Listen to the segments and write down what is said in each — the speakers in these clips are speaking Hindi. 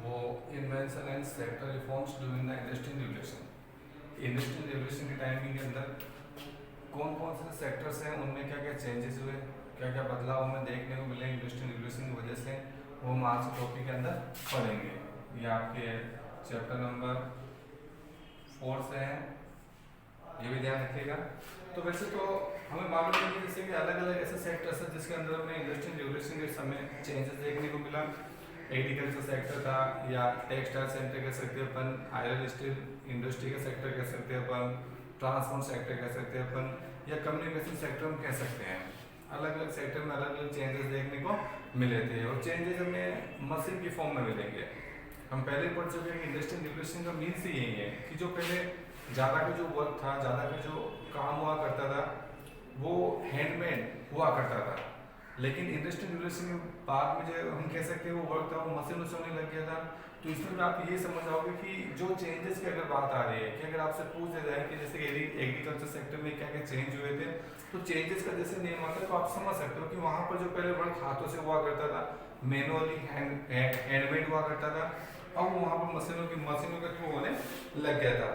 वो invention and sector reforms during the industrial revolution. Industrial revolution के टाइमिंग के अंदर कौन कौन से सेक्टर्स हैं, उनमें क्या क्या चेंजेस हुए, क्या क्या बदलाव हमें देखने को मिले इंडस्ट्रियल रिवोल्यूशन की वजह से, वो हम आज के टॉपिक के अंदर पढ़ेंगे। ये आपके चैप्टर नंबर 4 से हैं, ये भी ध्यान रखिएगा। तो वैसे तो हमें मालूम है कि जैसे कि अलग अलग ऐसे सेक्टर्स हैं जिसके अंदर हमें इंडस्ट्रियल रिवोल्यूशन के समय चेंजेस देखने को मिला। एग्रीकल्चर सेक्टर था, या टेक्सटाइल सेक्टर कह सकते हैं अपन, आयरन स्टील इंडस्ट्री का सेक्टर कह सकते हैं अपन, ट्रांसपोर्ट सेक्टर कह सकते हैं अपन, या कम्युनिकेशन सेक्टर हम कह सकते हैं। अलग अलग सेक्टर में अलग अलग चेंजेस देखने को मिले थे, और चेंजेस हमें मशीन की फॉर्म में मिलेंगे। हम पहले पढ़ चुके हैं कि इंडस्ट्रियल रिवोल्यूशन का मीन्स ही यही है कि जो पहले ज़्यादा का जो वर्क था, ज़्यादा का जो काम हुआ करता था, वो हैंडमेड हुआ करता था। लेकिन इंडस्ट्रियल रिवोल्यूशन के बाद में जो हम कह सकते हैं वो वर्क था, वो मशीनों से होने लग गया था। तो इसमें भी आप ये समझ आओगे कि जो चेंजेस की अगर बात आ रही है, कि अगर आपसे पूछ दिया जाए कि जैसे एग्रीकल्चर सेक्टर में क्या क्या चेंज हुए थे, तो चेंजेस का जैसे नेम आता है तो आप समझ सकते हो कि वहाँ पर जो पहले वर्क हाथों से हुआ करता था, मैनुअली हैंडमेड हुआ करता था, अब वहाँ पर मशीनों के थ्रू होने लग गया था।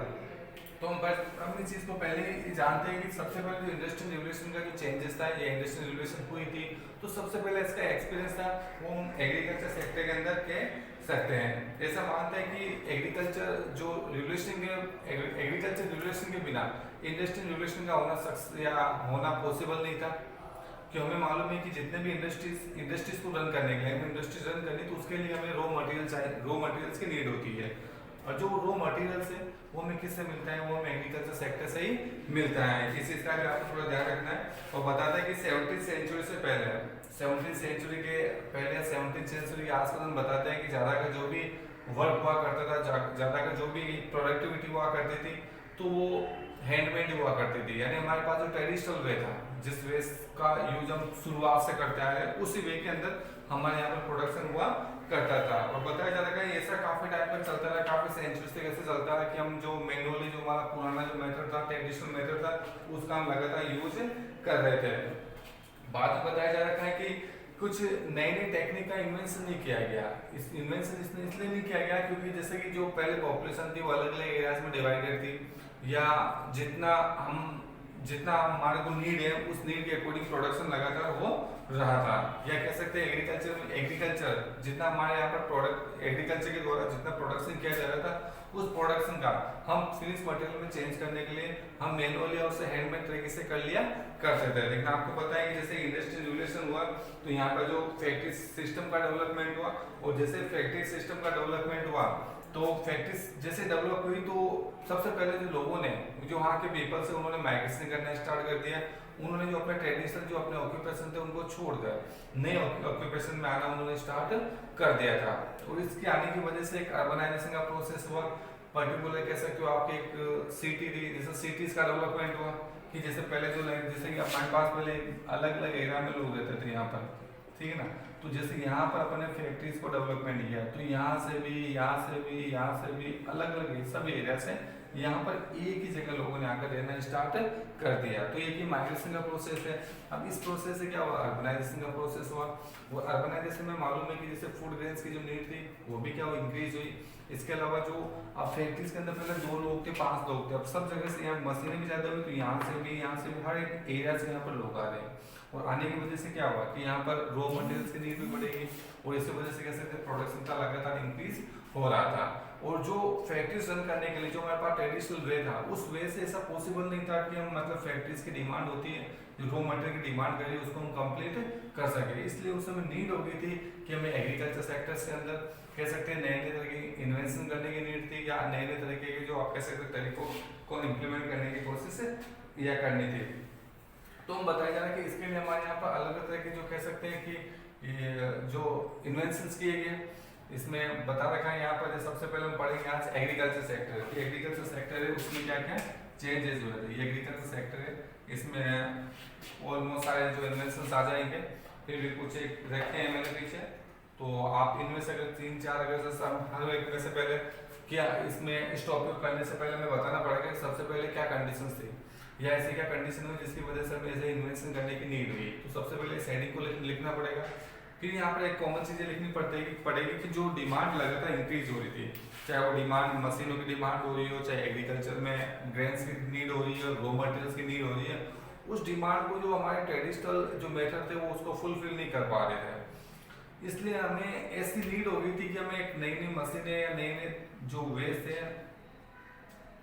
तो हम बस अपनी चीज़ को पहले ही जानते हैं कि सबसे पहले जो इंडस्ट्रियल रिवोल्यूशन का जो चेंजेस था, ये इंडस्ट्रियल रिवोल्यूशन हुई थी, तो सबसे पहले इसका एक्सपीरियंस था वो हम एग्रीकल्चर सेक्टर के अंदर कह सकते हैं। ऐसा मानते हैं कि एग्रीकल्चर जो रिवोल्यूशन के एग्रीकल्चर रिवोल्यूशन के बिना इंडस्ट्रियल रिवोल्यूशन का होना सक्स या होना पॉसिबल नहीं था। कि हमें मालूम है कि जितने भी इंडस्ट्रीज को रन करने के लिए, हमें इंडस्ट्रीज रन करनी तो उसके लिए हमें रॉ मटेरियल चाहिए, रॉ मटेरियल्स की नीड होती है। और जो रॉ मटेरियल्स है वो हमें किससे मिलता है, वो हमें एग्रीकल्चर सेक्टर से ही मिलता है। इस चीज़ का भी आपको थोड़ा ध्यान रखना है। और बताता है कि 17वीं सेंचुरी से पहले, 17वीं सेंचुरी के पहले 17वीं सेंचुरी के आसपास हम बताते हैं कि ज़्यादा का जो भी वर्क हुआ करता था, ज़्यादा का जो भी प्रोडक्टिविटी हुआ करती थी, तो वो हैंडमेड हुआ करती थी। यानी हमारे पास जो ट्रेडिशनल वे था, जिस वे का यूज हम शुरुआत से करते आए हैं, उसी वे के अंदर हमारे यहाँ पर प्रोडक्शन हुआ करता था। और बताया जाता है कि ऐसा काफ़ी टाइम तक चलता रहा, काफ़ी सेंचुरीज तक ऐसे चलता रहा कि हम जो मैनुअली जो हमारा पुराना जो मेथड था, ट्रेडिशनल मेथड था, उसका हम लगातार यूज कर रहे थे। बाद में बताया जा रहा है कि कुछ नई नई टेक्निक का इन्वेंशन नहीं किया गया। इस इन्वेंशन इसलिए नहीं किया गया क्योंकि जैसे कि जो पहले पॉपुलेशन थी वो अलग अलग एरियाज में डिवाइडेड थी, या जितना हमारे को नीड है उस नीड के अकॉर्डिंग प्रोडक्शन लगातार हो रहा था। या कह सकते हैं एग्रीकल्चर जितना हमारे यहाँ पर प्रोडक्ट एग्रीकल्चर के द्वारा जितना प्रोडक्शन किया जा रहा था, उस प्रोडक्शन का हम फिनिश मटेरियल में चेंज करने के लिए हम मैनुअली और उसे हैंडमेड तरीके से कर लिया करते थे। लेकिन आपको पता है कि जैसे इंडस्ट्रियल रिवोल्यूशन हुआ तो यहाँ पर जो फैक्ट्री सिस्टम का डेवलपमेंट हुआ, और जैसे फैक्ट्री सिस्टम का डेवलपमेंट हुआ तो फैक्ट्री जैसे डेवलप हुई तो सबसे पहले जो लोगों ने जो वहाँ के पीपल से उन्होंने माइग्रेशन करना स्टार्ट कर दिया। उन्होंने जो अपने ट्रेडिशनल जो अपने ऑक्यूपेशन थे उनको छोड़कर नए ऑक्यूपेशन में आना उन्होंने स्टार्ट कर दिया था। और इसके आने की वजह से एक अर्बनाइजेशन का प्रोसेस हुआ। पर्टिकुलर कह सकते हो आपके एक सिटी थी, जैसे सिटीज का डेवलपमेंट हुआ कि जैसे पहले जो जैसे कि हमारे पास पहले अलग अलग एरिया में लोग रहते थे यहाँ पर, ठीक है ना। तो जैसे यहाँ पर अपने फैक्ट्रीज को डेवलपमेंट किया तो यहाँ से भी अलग अलग सभी एरिया से यहाँ पर एक ही जगह लोगों ने आकर रहना स्टार्ट कर दिया। तो एक ही माइग्रेशन का प्रोसेस है। अब इस प्रोसेस से क्या हुआ, अर्बनाइजेशन का प्रोसेस हुआ। वो अर्बनाइजेशन में मालूम है कि जैसे फूड ग्रेन्स की जो नीड थी वो भी क्या इंक्रीज हुई। इसके अलावा जो अब फैक्ट्रीज के अंदर पहले 2 लोग थे, 5 लोग थे, अब सब जगह से यहाँ मशीनें भी ज़्यादा हुई तो यहाँ से भी हर एक एरिया से यहाँ पर लोग आ रहे हैं। और आने की वजह से क्या हुआ कि यहाँ पर रॉ मटेरियल्स की नीड भी बढ़ेगी, और इसी वजह से कह सकते हैं प्रोडक्शन का लगातार इंक्रीज हो रहा था। और जो फैक्ट्रीज रन करने के लिए जो हमारे पास ट्रेडिशनल वे था, उस वे से ऐसा पॉसिबल नहीं था कि हम मतलब फैक्ट्रीज की डिमांड होती है, जो रॉ मटेरियल की डिमांड करिए उसको हम कंप्लीट कर सके। इसलिए उस समय नीड हो गई थी कि हमें एग्रीकल्चर सेक्टर्स के अंदर कह सकते हैं नए नए तरह की इन्वेंशन करने की नीड थी, या नए नए तरीके के जो आप कह सकते तरीकों को इम्प्लीमेंट करने की कोशिश या करनी थी। तो हम बताया जा रहा है कि इसके लिए हमारे यहाँ पर अलग अलग तरह के जो कह सकते हैं कि ये जो इन्वेंशंस किए गए, इसमें बता रखा है यहाँ पर। सबसे पहले हम पढ़ेंगे आज एग्रीकल्चर सेक्टर कि एग्रीकल्चर सेक्टर है उसमें क्या क्या चेंजेस हुए थे। ये एग्रीकल्चर सेक्टर है, इसमें ऑलमोस्ट सारे जो इन्वेंशंस आ जाएंगे, फिर भी कुछ एक रखे हैं मैंने पीछे, तो आप इनमें से अगर 3-4 अगर हर एक में से पहले क्या इसमें इस टॉपिक करने से पहले हमें बताना पड़ेगा कि सबसे पहले क्या कंडीशंस थी, या ऐसी क्या कंडीशन हुई जिसकी वजह से हमें ऐसे इन्वेंशन करने की नीड हुई। तो सबसे पहले इस हेडिंग को लिखना पड़ेगा फिर यहाँ पर एक कॉमन चीज़ें लिखनी पड़ेगी कि जो डिमांड लगातार इंक्रीज हो रही थी, चाहे वो डिमांड मशीनों की डिमांड हो रही हो, चाहे एग्रीकल्चर में ग्रेन्स की नीड हो रही है, रॉ मटेरियल्स की नीड हो रही है, उस डिमांड को जो हमारे ट्रेडिशनल जो मेथड थे वो उसको फुलफिल नहीं कर पा रहे थे। इसलिए हमें ऐसी नीड हो गई थी कि हमें एक नई नई मशीनें या नए नए जो वेज थे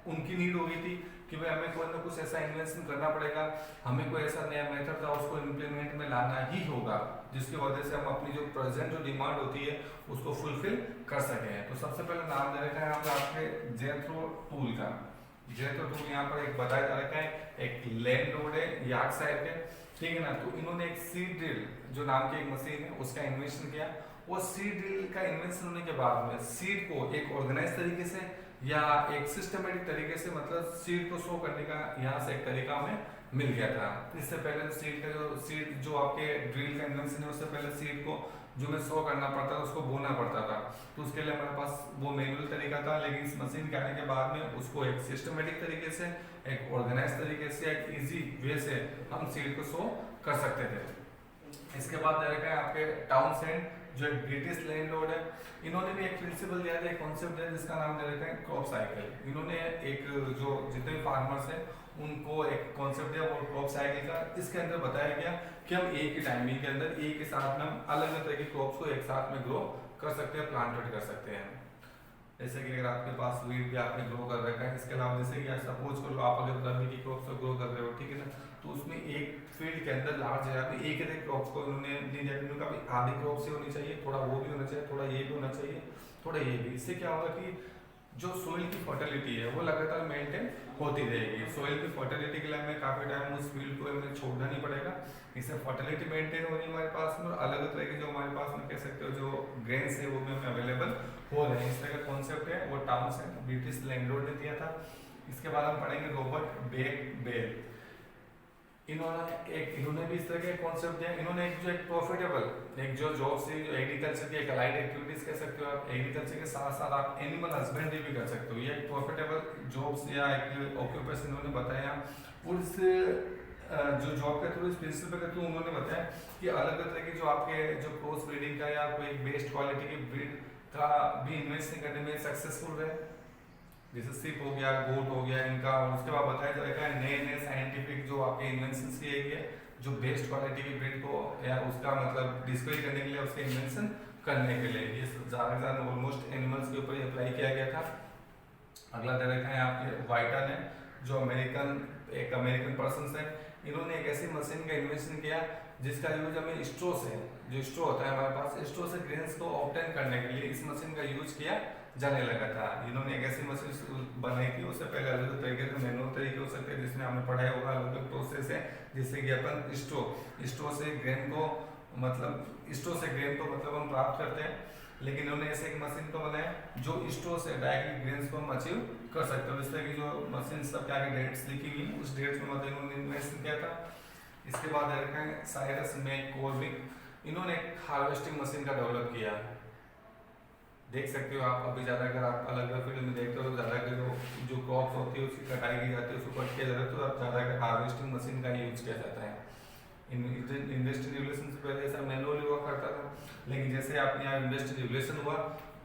उनकी नीड हो गई थी कि भाई हमें कोई ना कुछ ऐसा इन्वेंशन करना पड़ेगा, हमें कोई ऐसा नया मेथड था उसको इम्प्लीमेंट में लाना ही होगा जिसकी वजह से हम अपनी जो प्रेजेंट जो डिमांड होती है उसको फुलफिल कर सकें। तो सबसे पहले नाम दे रखा है हम आपके जेथरो टूल का। जेथरो टूल यहाँ पर एक बताया जा रखा है, एक लैंड रोड है यार्ड साइड पे, ठीक है ना। तो इन्होंने एक सीड ड्रिल जो नाम की एक मशीन है उसका इन्वेंशन किया। वो सीड ड्रिल का इन्वेंशन होने के बाद में सीड को एक ऑर्गेनाइज तरीके से या एक सिस्टमेटिक तरीके से मतलब सीड को शो करने का यहाँ से एक तरीका हमें मिल गया था। इससे पहले सीड जो आपके ड्रिल का इन्वेंशन है उससे पहले सीड को जो में शो करना पड़ता था, उसको बोना पड़ता था, तो उसके लिए हमारे पास वो मैनुअल तरीका था। लेकिन इस मशीन के आने के बाद में उसको एक सिस्टमेटिक तरीके से, एक ऑर्गेनाइज तरीके से, एक इजी वे से हम सीड को शो कर सकते थे। इसके बाद दे रखा है आपके टाउनसेंड जो एक ब्रिटिश लैंडलॉर्ड है, इन्होंने भी एक प्रिंसिपल दिया था, एक कॉन्सेप्ट दिया जिसका नाम दे रखा है क्रॉप साइकिल। इन्होंने एक जो जितने भी फार्मर्स हैं उनको एक कॉन्सेप्ट दिया वो क्रॉप साइकिल का। इसके अंदर बताया गया कि हम एक ही टाइमिंग के अंदर एक ही साथ में हम अलग अलग तरह के क्रॉप्स को एक साथ में ग्रो कर सकते हैं, प्लांटेड कर सकते हैं। जैसे कि अगर आपके पास वीट भी आपने ग्रो कर रखा है, इसके अलावा जैसे कि सपोज करो आप अगर रबी की क्रॉप्स को ग्रो कर रहे हो, ठीक है ना, तो उसमें एक फील्ड के अंदर लार्ज जगह पे एक ही क्रॉप्स को उन्होंने ली जाती है, उनका भी आधी क्रॉप से होनी चाहिए, थोड़ा वो भी होना चाहिए, थोड़ा ये भी होना चाहिए, थोड़ा ये भी। इससे क्या होगा कि जो सोइल की फर्टिलिटी है वो लगातार मेंटेन होती रहेगी। सोइल की फर्टिलिटी के लिए हमें काफी टाइम उस फील्ड को हमें छोड़ना नहीं पड़ेगा, इससे फर्टिलिटी मेंटेन हो रही है हमारे पास में, और अलग अलग तरह के जो हमारे पास में कह सकते हो जो ग्रेन्स है वो भी हमें अवेलेबल हो रहे हैं। इस तरह का कॉन्सेप्ट है वो टाउनसेंड ब्रिटिश लैंडलॉर्ड ने दिया था। इसके बाद हम पढ़ेंगे रॉबर्ट बेल। इन्होंने भी इस तरह के कॉन्सेप्ट दिया। इन्होंने एक प्रॉफिटेबल एक जो जॉब से जो एग्रीकल्चर की एक अलाइड एक्टिविटीज कह सकते हो आप, एग्रीकल्चर के साथ साथ आप एनिमल हस्बेंड्री भी कर सकते हो, ये एक प्रॉफिटेबल जॉब्स या एक ऑक्यूपेशन इन्होंने बताया। और इस जो जॉब के थ्रू, इस प्रिंसिपल के थ्रू उन्होंने बताया कि अलग अलग तरह की जो आपके जो क्रॉस ब्रीडिंग का या कोई बेस्ट क्वालिटी की ब्रीड का भी इन्वेस्ट करने में सक्सेसफुल रहे, जैसे सिप हो गया, गोट हो गया इनका। और उसके बाद बताया जाएगा नए नए साइंटिफिक जो आपके इन्वेंशन किए गए जो बेस्ट क्वालिटी की ब्रीड को या उसका मतलब डिस्प्ले करने के लिए, उसके इन्वेंशन करने के लिए, ये ज़्यादा ऑलमोस्ट एनिमल्स के ऊपर ही अप्लाई किया गया था। अगला दे रखा है आपके वाइटन है जो एक अमेरिकन पर्सन है। इन्होंने एक ऐसी मशीन का इन्वेंशन किया जिसका यूज हमें स्ट्रो से, जो स्ट्रो होता है हमारे पास, स्ट्रो से ग्रेन्स को ऑब्टेन करने के लिए इस मशीन का यूज किया जाने लगा था। इन्होंने एक ऐसी मशीन बनाई थी, उससे पहले अलग अलग तरीके से मैनुअल तरीके हो सकते हैं जिसमें हमने पढ़ाया होगा, अलग अलग प्रोसेस है, जिससे कि अपन स्ट्रो से ग्रेन को मतलब हम प्राप्त करते हैं। लेकिन इन्होंने ऐसे एक मशीन को बनाया जो स्ट्रो से डायरेक्टली ग्रेन्स को हम अचीव कर सकते हो। इस तरह की जो मशीन सब क्या डेट्स लिखी हुई उस डेट्स में मतलब इन्होंने इन्वेस्ट किया था। इसके बाद रखा है साइरस मैककॉर्मिक, इन्होंने एक हार्वेस्टिंग मशीन का डेवलप किया। देख सकते हो आप अभी ज़्यादा अगर आप अलग अलग फील्ड में देखते हो तो ज़्यादा जो क्रॉप्स होती है उसकी कटाई की जाती है, उसको कट किया जाता है, तो अब ज़्यादा हार्वेस्टिंग मशीन का यूज किया जाता है। इंडस्ट्रियल रिवोल्यूशन से पहले ऐसा मैनुअली हुआ करता था, लेकिन जैसे आपने यहाँ इंडस्ट्रियल रिवोल्यूशन हुआ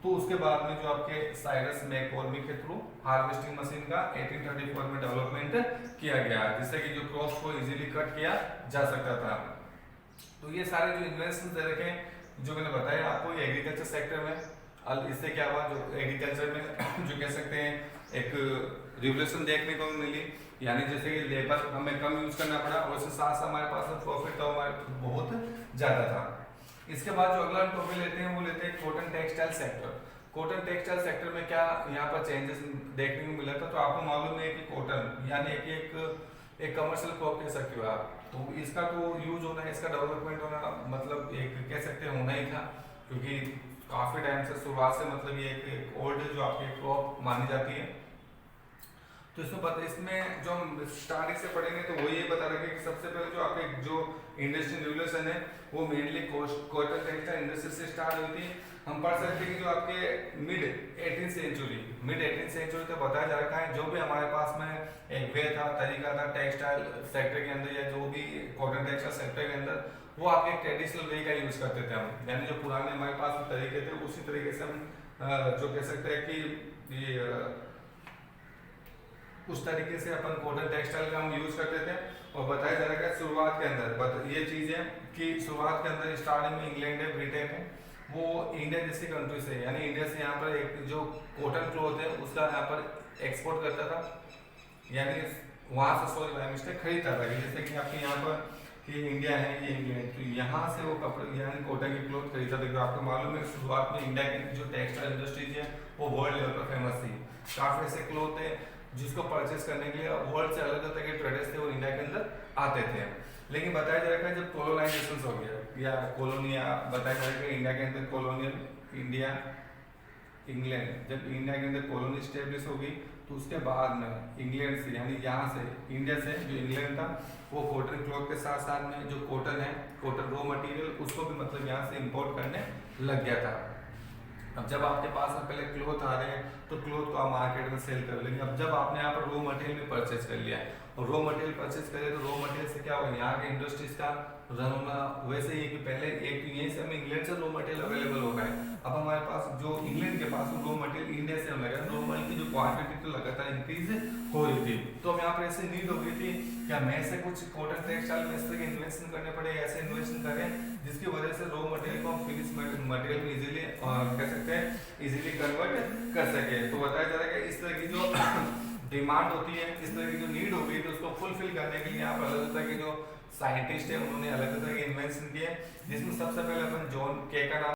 तो उसके बाद में जो आपके साइरस मैककॉर्मिक के थ्रू हार्वेस्टिंग मशीन का 1834 में डेवलपमेंट किया गया, जिससे कि जो क्रॉप्स को इजीली कट किया जा सकता था। तो ये सारे जो इन्वेंशन दे रखे हैं जो मैंने बताया आपको एग्रीकल्चर सेक्टर में, इससे क्या हुआ जो एग्रीकल्चर में जो कह सकते हैं एक रिवोल्यूशन देखने को मिली, यानी जैसे कि लेबर हमें कम यूज करना पड़ा और उसके साथ साथ हमारे पास प्रॉफिट था हमारे बहुत ज़्यादा था। इसके बाद जो अगला टॉपिक लेते हैं वो लेते हैं cotton textile sector. Cotton textile sector में क्या यहाँ पर चेंजेस देखने को मिला था, तो आपको मालूम है कि कॉटन यानी कि एक कमर्शियल क्रॉप कह सकते हो आप, तो इसका तो यूज होना, इसका डेवलपमेंट होना मतलब एक कह सकते हैं होना ही था, क्योंकि काफ़ी टाइम से शुरुआत से मतलब ये एक ओल्ड जो आपकी क्रॉप मानी जाती है। तो इसमें जो हम स्टार्टिंग से पढ़ेंगे तो वो ये बता रहे कि सबसे पहले जो आपके जो इंडस्ट्रियल रिवोल्यूशन है वो मेनली कॉटन टेक्सटाइल इंडस्ट्री से स्टार्ट हुई थी, हम पढ़ सकते हैं कि जो आपके मिड 18th सेंचुरी तक बताया जा रखा है, जो भी हमारे पास में एक वे था, तरीका था टेक्सटाइल सेक्टर के अंदर या जो भी कॉटन टेक्सटाइल सेक्टर के अंदर, वो आपके ट्रेडिशनल वे का यूज करते थे हम, यानी जो पुराने हमारे पास तरीके थे उसी तरीके से हम जो कह सकते हैं कि ये उस तरीके से अपन कॉटन टेक्सटाइल का हम यूज करते थे। और बताया जा रहा है शुरुआत के अंदर ये चीज है कि शुरुआत के अंदर स्टार्टिंग में इंग्लैंड है, ब्रिटेन है, वो इंडिया जैसी कंट्री से, यानी इंडिया से यहाँ पर एक जो कॉटन क्लॉथ है उसका यहाँ पर एक्सपोर्ट करता था, यानी वहाँ से सॉरी बाय मिस्टेक खरीदता था। जैसे कि आपके यहाँ पर ये इंडिया है, ये इंग्लैंड, तो यहाँ से वो कपड़े यानी कॉटन की क्लॉथ खरीदता था। आपको मालूम है शुरुआत में इंडिया की जो टेक्सटाइल इंडस्ट्रीज है वो वर्ल्ड लेवल पर फेमस थी। काफ़ी ऐसे क्लॉथ है जिसको परचेस करने के लिए वर्ल्ड से अलग अलग तरह के ट्रेडर्स थे वो इंडिया के अंदर आते थे। लेकिन बताया जा रहा है जब कोलोनाइजेशन हो गया या कॉलोनिया, बताया जा रहा है इंडिया के अंदर कॉलोनियल इंडिया इंग्लैंड, जब इंडिया के अंदर कॉलोनी स्टेब्लिश होगी तो उसके बाद में इंग्लैंड से यानी यहाँ से इंडिया से जो इंग्लैंड था वो कॉटन क्लॉथ के साथ साथ में जो कॉटन है, कॉटन रॉ मटेरियल, उसको भी मतलब यहाँ से इंपोर्ट करने लग गया था। अब जब आपके पास में पहले क्लॉथ आ रहे हैं तो क्लॉथ को आप मार्केट में सेल कर लेंगे। अब जब आपने यहाँ पर रॉ मटेरियल भी परचेज कर लिया है और रॉ मटेरियल परचेज करें तो रॉ मटेरियल से क्या होगा, यहाँ के इंडस्ट्रीज का रन होना वैसे ही कि पहले एक तो यहीं से हमें इंग्लैंड से रॉ मटेरियल अवेलेबल हो गए, अब हमारे पास जो इंग्लैंड के पास रॉ मटेरियल इंडिया से लगा, रॉ मटेरियल की जो क्वांटिटी तो लगातार इंक्रीज हो रही थी। तो हम यहाँ पर ऐसे नीड हो गई थी कि हमें ऐसे कुछ कॉटन टेक्सटाइल में इस तरह के इन्वेस्टमेंट करने पड़े, ऐसे इन्वेस्टमेंट करें जिसकी वजह से रॉ मटेरियल को हम फिनिश मटेरियल में इजीली कह सकते हैं इजीली कन्वर्ट कर सके। तो बताया जा रहा है कि इस तरह की जो डिमांड होती है, इस तरह की जो नीड होगी तो उसको फुलफिल करने के लिए यहाँ पर अलग तरह के जो साइंटिस्ट है उन्होंने अलग तरह के इन्वेंशन किए, जिसमें सबसे पहले अपन जॉन के का नाम